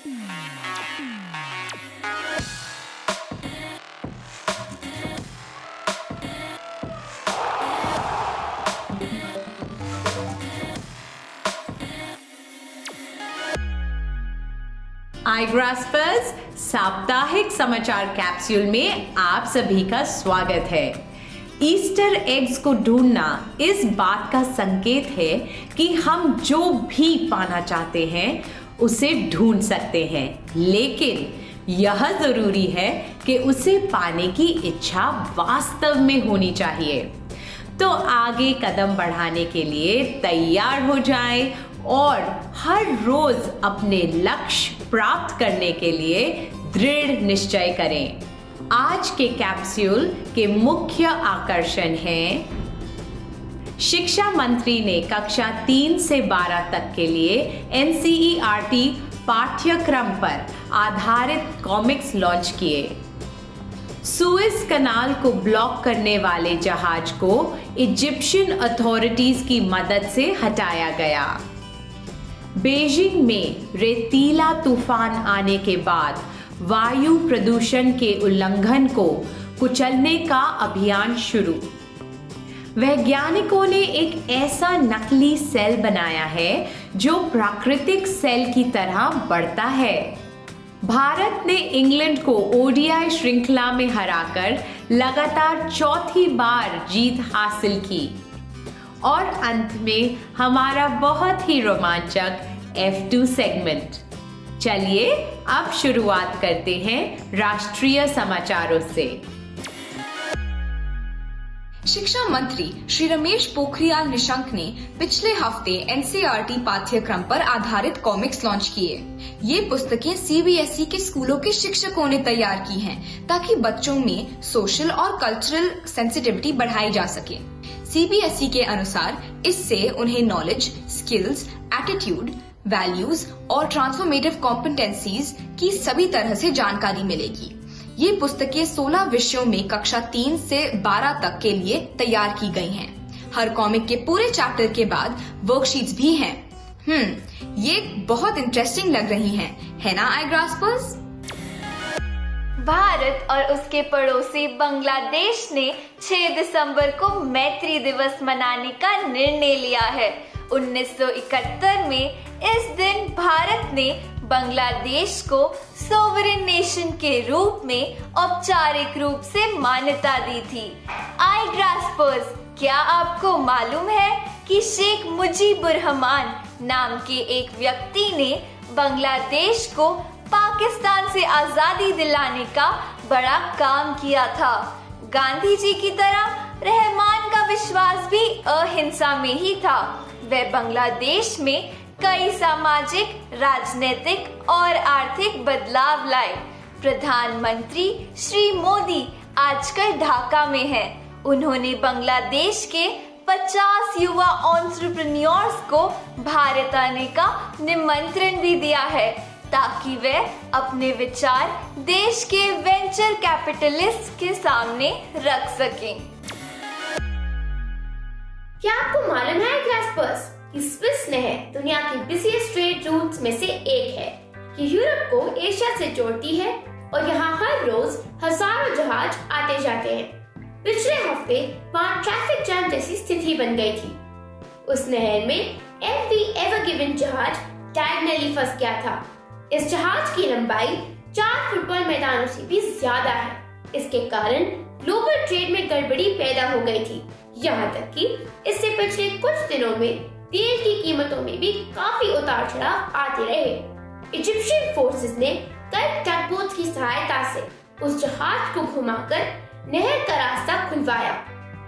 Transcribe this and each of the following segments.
iGraspers साप्ताहिक समाचार capsule में आप सभी का स्वागत है। ईस्टर एग्स को ढूंढना इस बात का संकेत है कि हम जो भी पाना चाहते हैं उसे ढूंढ सकते हैं, लेकिन यह जरूरी है कि उसे पाने की इच्छा वास्तव में होनी चाहिए। तो आगे कदम बढ़ाने के लिए तैयार हो जाएं और हर रोज अपने लक्ष्य प्राप्त करने के लिए दृढ़ निश्चय करें। आज के कैप्सूल के मुख्य आकर्षण हैं: शिक्षा मंत्री ने कक्षा 3 से 12 तक के लिए एनसीईआरटी पाठ्यक्रम पर आधारित कॉमिक्स लॉन्च किए। सुएज कनाल को ब्लॉक करने वाले जहाज को इजिप्शियन अथॉरिटीज की मदद से हटाया गया। बीजिंग में रेतीला तूफान आने के बाद वायु प्रदूषण के उल्लंघन को कुचलने का अभियान शुरू। वैज्ञानिकों ने एक ऐसा नकली सेल बनाया है जो प्राकृतिक सेल की तरह बढ़ता है। भारत ने इंग्लैंड को ओडीआई श्रृंखला में हराकर लगातार चौथी बार जीत हासिल की। और अंत में हमारा बहुत ही रोमांचक F2 सेगमेंट। चलिए अब शुरुआत करते हैं राष्ट्रीय समाचारों से। शिक्षा मंत्री श्री रमेश पोखरियाल निशंक ने पिछले हफ्ते एनसीईआरटी पाठ्यक्रम पर आधारित कॉमिक्स लॉन्च किए। ये पुस्तकें सीबीएसई के स्कूलों के शिक्षकों ने तैयार की हैं, ताकि बच्चों में सोशल और कल्चरल सेंसिटिविटी बढ़ाई जा सके। सीबीएसई के अनुसार इससे उन्हें नॉलेज, स्किल्स, एटीट्यूड, वैल्यूज और ट्रांसफॉर्मेटिव कॉम्पिटेंसीज की सभी तरह से जानकारी मिलेगी। ये पुस्तकें 16 विषयों में कक्षा 3 से 12 तक के लिए तैयार की गई हैं। हर कॉमिक के पूरे चैप्टर के बाद वर्कशीट्स भी हैं। ये बहुत इंटरेस्टिंग लग रही हैं, है ना iGraspers? भारत और उसके पड़ोसी बांग्लादेश ने 6 दिसंबर को मैत्री दिवस मनाने का निर्णय लिया है। 1971 में इस दिन भारत ने बांग्लादेश को सोवरेन नेशन के रूप में औपचारिक रूप से मान्यता दी थी। iGraspers, क्या आपको मालूम है कि शेख मुजीबुर रहमान नाम के एक व्यक्ति ने बांग्लादेश को पाकिस्तान से आजादी दिलाने का बड़ा काम किया था। गांधी जी की तरह रहमान का विश्वास भी अहिंसा में ही था। वह बांग्लादेश में कई सामाजिक, राजनीतिक और आर्थिक बदलाव लाए। प्रधानमंत्री श्री मोदी आजकल ढाका में हैं। उन्होंने बांग्लादेश के 50 युवा एंटरप्रेन्योर्स को भारत आने का निमंत्रण भी दिया है, ताकि वे अपने विचार देश के वेंचर कैपिटलिस्ट के सामने रख सकें। क्या आपको मालूम है iGraspers कि स्विस नहर दुनिया की बिज़ीएस्ट ट्रेड रूट्स में से एक है। ये यूरोप को एशिया से जोड़ती है और यहाँ हर रोज हजारों जहाज आते जाते हैं। पिछले हफ्ते वहाँ ट्रैफिक जाम जैसी स्थिति बन गई थी। उस नहर में MV एवर गिवन जहाज डायगनली फंस गया था। इस जहाज की लंबाई 4 फुटबॉल मैदानों से भी ज्यादा है। इसके कारण ग्लोबल ट्रेड में गड़बड़ी पैदा हो गई थी। यहाँ तक कि इससे पिछले कुछ दिनों में तेल की कीमतों में भी काफी उतार चढ़ाव आते रहे। इजिप्शियन फोर्सेस ने कई टगबोट्स की सहायता से उस जहाज को घुमाकर नहर का रास्ता खुलवाया।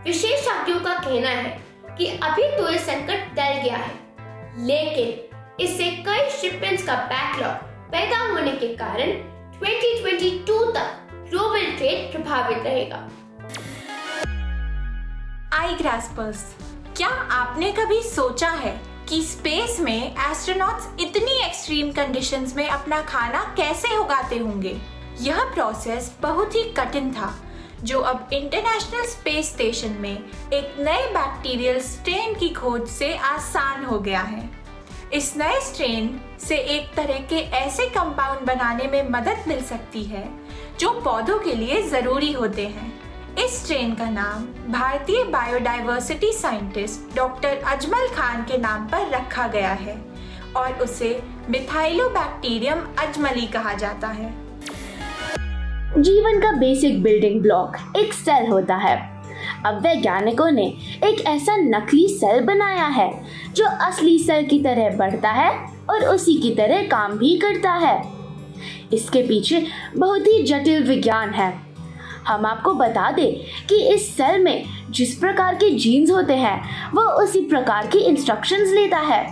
विशेषज्ञों का कहना है कि अभी तो ये संकट टल गया है, लेकिन इससे कई शिपमेंट्स का बैकलॉग पैदा होने के कारण 2022 तक ग्लोबल ट्रेड प्रभावित रहेगा। iGraspers, क्या आपने कभी सोचा है कि स्पेस में एस्ट्रोनॉट्स इतनी एक्सट्रीम कंडीशंस में अपना खाना कैसे उगाते होंगे? यह प्रोसेस बहुत ही कठिन था, जो अब इंटरनेशनल स्पेस स्टेशन में एक नए बैक्टीरियल स्ट्रेन की खोज से आसान हो गया है। इस नए स्ट्रेन से एक तरह के ऐसे कंपाउंड बनाने में मदद मिल सकती है जो पौधों के लिए ज़रूरी होते हैं। इस स्ट्रेन का नाम भारतीय biodiversity scientist doctor Ajmal Khan के नाम पर रखा गया है और उसे मिथाइलोबैक्टीरियम अजमली कहा जाता है। जीवन का बेसिक बिल्डिंग ब्लॉक एक सेल होता है। अब वैज्ञानिकों ने एक ऐसा नकली सेल बनाया है जो असली सेल की तरह बढ़ता है और उसी की तरह काम भी करता है। इसके पीछे बहुत ही जटिल विज्ञान है। हम आपको बता दें कि इस सेल में जिस प्रकार के जीन्स होते हैं वह उसी प्रकार की इंस्ट्रक्शंस लेता है।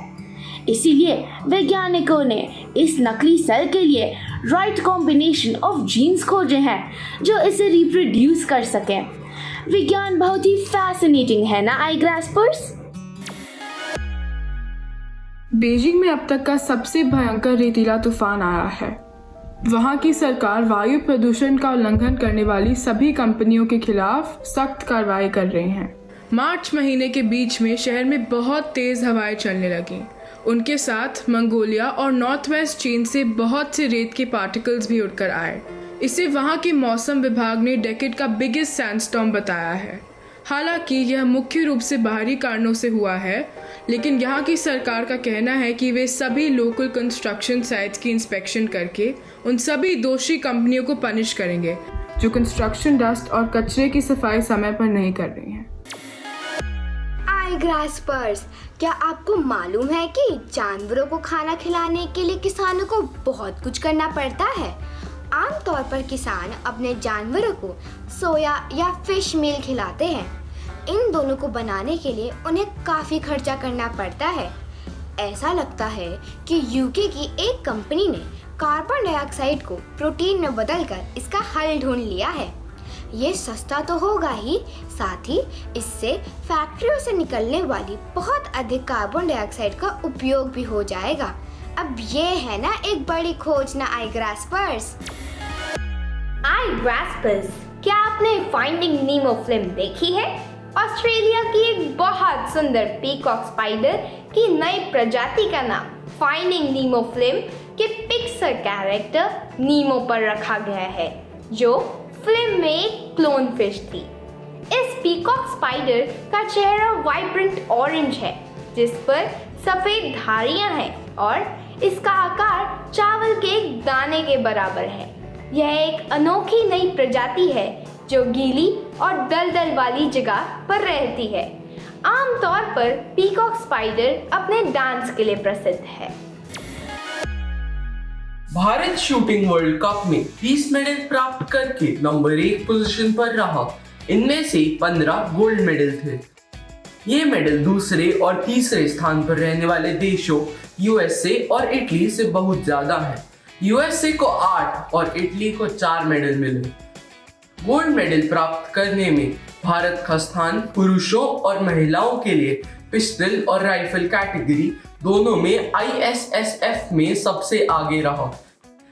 इसीलिए वैज्ञानिकों ने इस नकली सेल के लिए राइट कॉम्बिनेशन ऑफ जीन्स खोजे हैं जो इसे रिप्रोड्यूस कर सकें। विज्ञान बहुत ही फैसिनेटिंग है ना आई ग्रास्पर्स? बीजिंग में अब तक का सबसे भयंकर रेतीला तूफान आया है। वहां की सरकार वायु प्रदूषण का उल्लंघन करने वाली सभी कंपनियों के खिलाफ सख्त कार्रवाई कर रही हैं। मार्च महीने के बीच में शहर में बहुत तेज हवाएं चलने लगीं। उनके साथ मंगोलिया और नॉर्थ वेस्ट चीन से बहुत से रेत के पार्टिकल्स भी उड़कर आए। इसे वहां के मौसम विभाग ने डेकेड का बिगेस्ट सैंडस्टॉर्म बताया है। हालांकि यह मुख्य रूप से बाहरी कारणों से हुआ है, लेकिन यहाँ की सरकार का कहना है कि वे सभी लोकल कंस्ट्रक्शन साइट्स की इंस्पेक्शन करके उन सभी दोषी कंपनियों को पनिश करेंगे जो कंस्ट्रक्शन डस्ट और कचरे की सफाई समय पर नहीं कर रही हैं। आई ग्रास्पर्स, क्या आपको मालूम है कि जानवरों को खाना खिलाने के लिए किसानों को बहुत कुछ करना पड़ता है? आमतौर पर किसान अपने जानवरों को सोया या फिश मील खिलाते हैं। इन दोनों को बनाने के लिए उन्हें काफ़ी खर्चा करना पड़ता है। ऐसा लगता है कि यूके की एक कंपनी ने कार्बन डाइऑक्साइड को प्रोटीन में बदलकर इसका हल ढूंढ लिया है। ये सस्ता तो होगा ही, साथ ही इससे फैक्ट्रियों से निकलने वाली बहुत अधिक कार्बन डाइऑक्साइड का उपयोग भी हो जाएगा। अब ये है ना एक बड़ी खोज ना आई ग्रास्पर्स? आई ग्रास्पर्स, क्या आपने फाइंडिंग नीमो फिल्म देखी है? ऑस्ट्रेलिया की एक बहुत सुंदर पीकॉक स्पाइडर की नई प्रजाति का नाम फाइंडिंग नीमो फिल्म के पिक्सर कैरेक्टर नीमो पर रखा गया है, जो फिल्म में एक क्लोन फिश थी। इस पीकॉक स्पाइडर का चेहरा वाइब्रेंट ऑरेंज है जिस पर सफेद धारियां हैं और इसका आकार चावल के एक दाने के बराबर है। यह एक अनोखी नई प्रजाति है जो गीली और दलदल वाली जगह पर रहती है। आमतौर पर पीकॉक स्पाइडर अपने डांस के लिए प्रसिद्ध है। भारत शूटिंग वर्ल्ड कप में 30 मेडल प्राप्त करके नंबर 1 पोजीशन पर रहा। इनमें से 15 गोल्ड मेडल थे। ये मेडल दूसरे और तीसरे स्थान पर रहने वाले देशों यूएसए और इटली से बहुत ज्यादा है। यूएसए को 8 और इटली को 4 मेडल मिले। गोल्ड मेडल प्राप्त करने में भारत का स्थान पुरुषों और महिलाओं के लिए पिस्टल और राइफल कैटेगरी दोनों में ISSF में सबसे आगे रहा।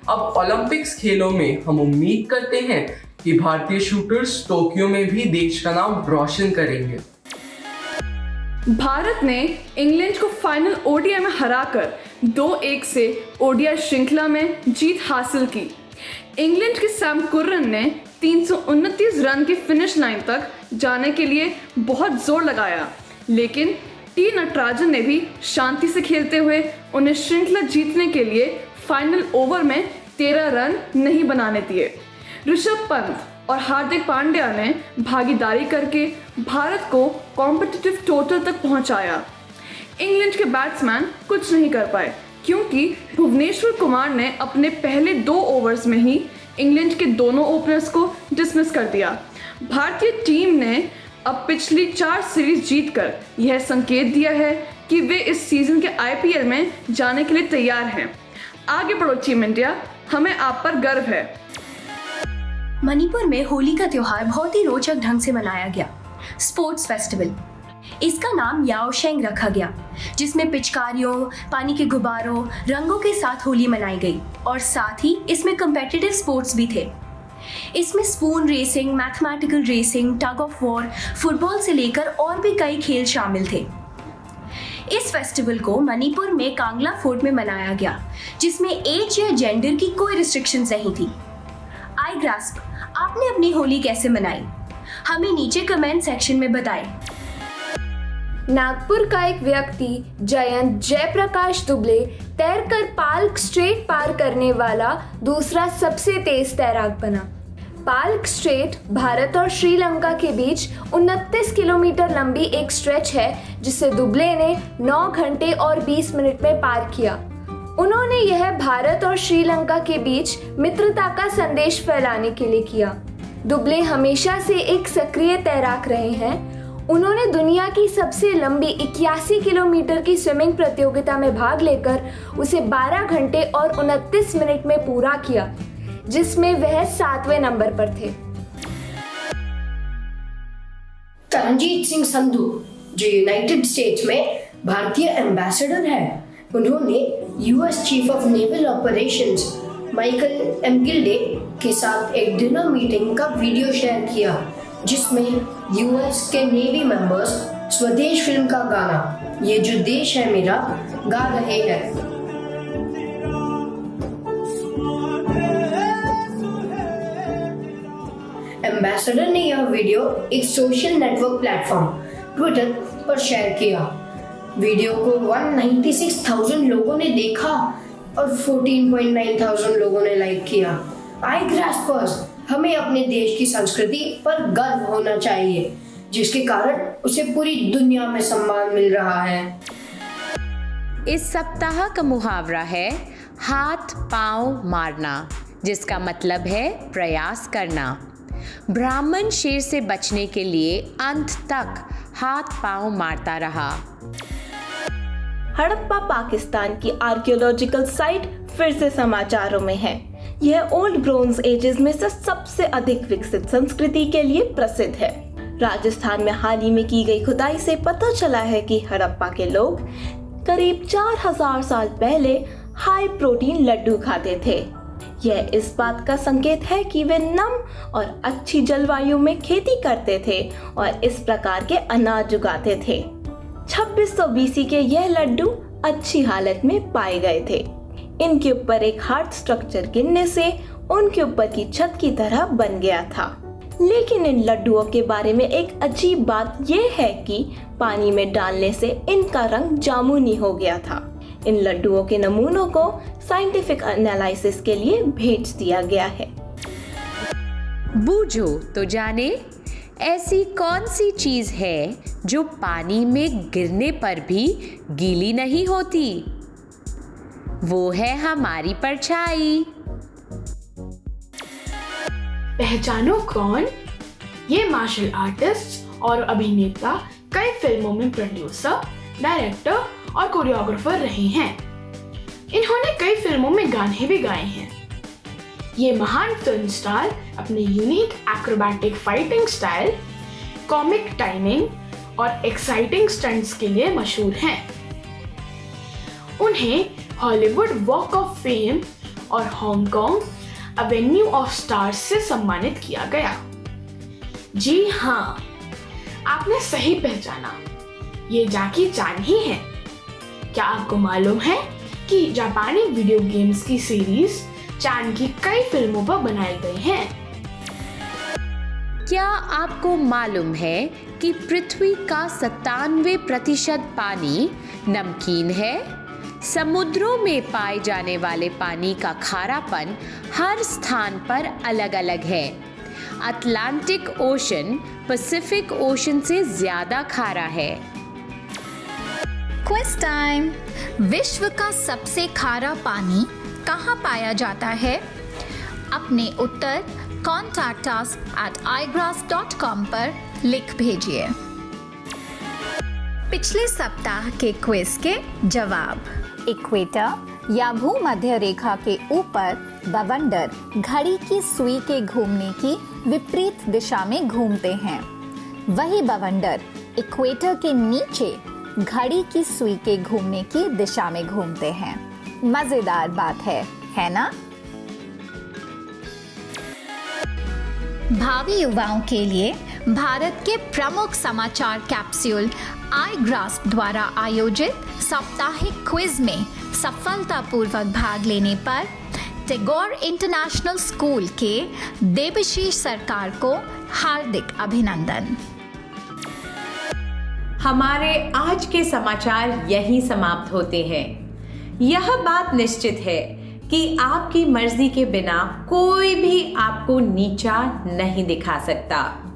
अब ओलंपिक्स खेलों में हम उम्मीद करते हैं कि भारतीय शूटर्स टोक्यो में भी देश का नाम रोशन करेंगे। भारत ने इंग्लैंड को फाइनल ओडीआई में हराकर 2-1 से ओडीआई श्रृंखला में जीत हासिल की। इंग्लैंड के सैम कुर्रन ने 329 रन की फिनिश लाइन तक जाने के लिए बहुत जोर लगाया, लेकिन टी नटराजन ने भी शांति से खेलते हुए उन्हें श्रृंखला जीतने के लिए फाइनल ओवर में 13 रन नहीं बनाने दिए। ऋषभ पंत और हार्दिक पांड्या ने भागीदारी करके भारत को कॉम्पिटिटिव टोटल तक पहुंचाया। इंग्लैंड के बैट्समैन कुछ नहीं कर पाए क्योंकि भुवनेश्वर कुमार ने अपने पहले 2 ओवर्स में ही इंग्लैंड के दोनों ओपनर्स को डिसमिस कर दिया। भारतीय टीम ने अब पिछली 4 सीरीज जीतकर यह संकेत दिया है कि वे इस सीजन के IPL में जाने के लिए तैयार हैं। आगे बढ़ो टीम इंडिया, हमें आप पर गर्व है। मणिपुर में होली का त्योहार बहुत ही रोचक ढंग से मनाया गया। स्पोर्ट्स फेस्टिवल, इसका नाम याओशेंग रखा गया, जिसमें पिचकारियों, पानी के गुब्बारों, रंगों के साथ होली मनाई गई और साथ ही इसमें कम्पिटिटिव स्पोर्ट्स भी थे। इसमें spoon racing, mathematical racing, tug of war, football से लेकर और भी कई खेल शामिल थे। इस फेस्टिवल को मणिपुर में कांगला फोर्ट में मनाया गया, जिसमें एज या जेंडर की कोई रिस्ट्रिक्शन नहीं थी। आई ग्रास्प, आपने अपनी होली कैसे मनाई? हमें नीचे कमेंट सेक्शन में बताएं। नागपुर का एक व्यक्ति जयंत जयप्रकाश दुबले तैरकर पाल्क स्ट्रेट पार करने वाला दूसरा सबसे तेज तैराक बना। पाल्क स्ट्रेट भारत और श्रीलंका के बीच 29 किलोमीटर लंबी एक स्ट्रेच है, जिसे दुबले ने 9 घंटे और 20 मिनट में पार किया। उन्होंने यह भारत और श्रीलंका के बीच मित्रता का संदेश फैलाने के लिए किया। दुबले हमेशा से एक सक्रिय तैराक रहे हैं। उन्होंने दुनिया की सबसे लंबी 81 किलोमीटर की स्विमिंग प्रतियोगिता में भाग लेकर उसे 12 घंटे और 29 मिनट में पूरा किया, जिसमें वह 7वें नंबर पर थे। तरनजीत सिंह संधू, जो यूनाइटेड स्टेट्स में भारतीय एम्बेसडर हैं, उन्होंने US chief of naval operations Michael M Gilday के साथ एक डिनर मीटिंग का वीडियो शेयर किया, जिसमें यूएस के नेवी मेंबर्स स्वदेश फिल्म का गाना "ये जो देश है मेरा" गा रहे हैं। एम्बेसडर ने यह वीडियो एक सोशल नेटवर्क प्लेटफॉर्म ट्विटर पर शेयर किया। वीडियो को 196,000 लोगों ने देखा और 14,900 लोगों ने लाइक किया। आई ग्रास्पर्स, हमें अपने देश की संस्कृति पर गर्व होना चाहिए, जिसके कारण उसे पूरी दुनिया में सम्मान मिल रहा है। इस सप्ताह का मुहावरा है हाथ पांव मारना, जिसका मतलब है प्रयास करना। ब्राह्मण शेर से बचने के लिए अंत तक हाथ पांव मारता रहा। हड़प्पा पाकिस्तान की आर्कियोलॉजिकल साइट फिर से समाचारों में है। यह ओल्ड ब्रोंज एजेस में से सबसे अधिक विकसित संस्कृति के लिए प्रसिद्ध है। राजस्थान में हाल ही में की गई खुदाई से पता चला है कि हड़प्पा के लोग करीब 4000 साल पहले हाई प्रोटीन लड्डू खाते थे। यह इस बात का संकेत है कि वे नम और अच्छी जलवायु में खेती करते थे और इस प्रकार के अनाज उगाते थे। 2600 BC के यह लड्डू अच्छी हालत में पाए गए थे। इनके ऊपर एक हार्ड स्ट्रक्चर गिरने से उनके ऊपर की छत की तरह बन गया था। लेकिन इन लड्डुओं के बारे में एक अजीब बात यह है कि पानी में डालने से इनका रंग जामुनी हो गया था। इन लड्डुओं के नमूनों को साइंटिफिक एनालिसिस के लिए भेज दिया गया है। बूझो तो जाने, ऐसी कौन सी चीज है जो पानी में गिरने पर भी गीली नहीं होती? वो है हमारी परछाई। पहचानो कौन? ये मार्शल आर्टिस्ट और अभिनेता कई फिल्मों में प्रोड्यूसर, डायरेक्टर और कोरियोग्राफर रहे हैं। इन्होंने कई फिल्मों में गाने भी गाए हैं। ये महान फिल्म स्टार अपने unique acrobatic fighting style, comic timing और एक्साइटिंग स्टंट्स के लिए मशहूर हैं। उन्हें हॉलीवुड वॉक ऑफ फेम और हांगकांग एवेन्यू ऑफ स्टार्स से सम्मानित किया गया। जी हाँ, आपने सही पहचाना, ये जैकी चैन ही है। क्या आपको मालूम है कि जापानी वीडियो गेम्स की सीरीज चैन की कई फिल्मों पर बनाए गए हैं? क्या आपको मालूम है कि पृथ्वी का 97% पानी नमकीन है? समुद्रों में पाए जाने वाले पानी का खारापन हर स्थान पर अलग अलग है। अटलांटिक ओशन पैसिफिक ओशन से ज्यादा खारा है। Quiz time. विश्व का सबसे खारा पानी कहाँ पाया जाता है? अपने उत्तर contact us at igrass.com पर लिख भेजिए। पिछले सप्ताह के क्विज के जवाब। इक्वेटर या भूमध्य रेखा के ऊपर बवंडर घड़ी की सुई के घूमने की विपरीत दिशा में घूमते हैं। वही बवंडर इक्वेटर के नीचे घड़ी की सुई के घूमने की दिशा में घूमते हैं। मजेदार बात है ना? भावी युवाओं के लिए भारत के प्रमुख समाचार कैप्सूल आई ग्रास्प द्वारा आयोजित साप्ताहिक क्विज में सफलतापूर्वक भाग लेने पर टैगोर इंटरनेशनल स्कूल के देबशीष सरकार को हार्दिक अभिनंदन। हमारे आज के समाचार यहीं समाप्त होते हैं। यह बात निश्चित है कि आपकी मर्जी के बिना कोई भी आपको नीचा नहीं दिखा सकता।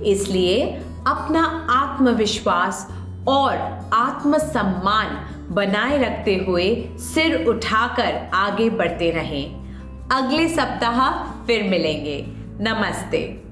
इसलिए अपना आत्मविश्वास और आत्मसम्मान बनाए रखते हुए सिर उठाकर आगे बढ़ते रहें। अगले सप्ताह फिर मिलेंगे। नमस्ते।